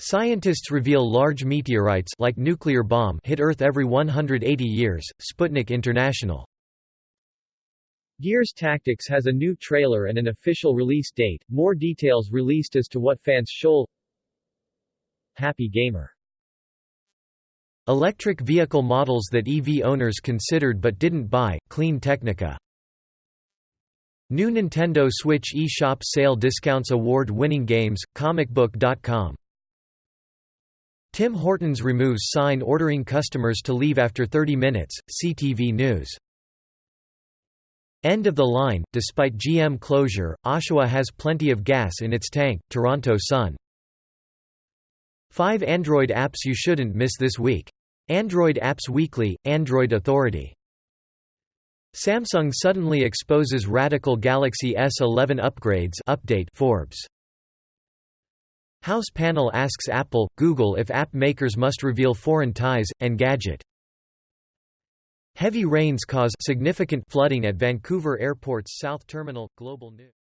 Scientists reveal large meteorites like nuclear bomb hit Earth every 180 years. Sputnik International. Gears Tactics has a new trailer and an official release date. More details released as to what fans Shou. Happy Gamer. Electric vehicle models that EV owners considered but didn't buy. Clean Technica. New Nintendo Switch eShop sale discounts award-winning games. Comicbook.com. Tim Hortons removes sign ordering customers to leave after 30 minutes. CTV News. End of the line. Despite GM closure, Oshawa has plenty of gas in its tank. Toronto Sun. 5 Android apps you shouldn't miss this week. Android Apps Weekly, Android Authority. Samsung suddenly exposes radical Galaxy S11 upgrades. Update. Forbes. House panel asks Apple, Google if app makers must reveal foreign ties. Engadget. Heavy rains cause significant flooding at Vancouver Airport's South Terminal. Global News.